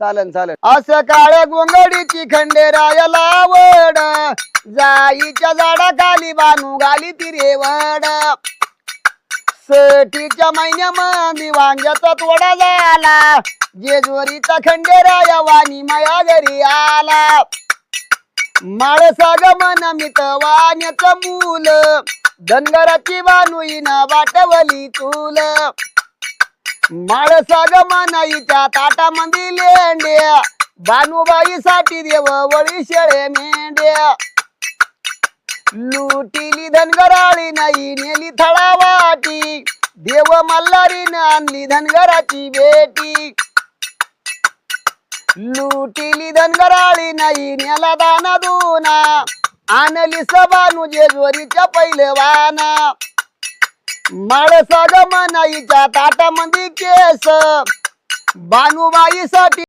चालन चालन. असं काळ्या गोंगडीची खंडेरायाला आवड, जाईच्या झाडाखाली बानू घाली ती रेवड. सटीच्या महिन्यामध्ये वांग्याचा तोडा झाला, जेजुरीचा खंडेराया वाणी माया घरी आला. माळसा गमन मित वाण्याचं मूल, धनगराची बानुईन वाटवली चूल. माळसा गमनाईच्या ताटामध्ये लेंड्या, बानुबाईसाठी देव वळी शेळे मेंढ्या. लुटीली धनगराळी नाही नेली थळा वाटी, देव मल्हारीनं आणली धनगराची बेटी. लुटीली धनगराळी नाही नेला दाना दोना, आणली सबानू जेजुरीच्या पहिलवाना. माळसा गमनाईच्या ताटामध्ये केस, बानुबाईसाठी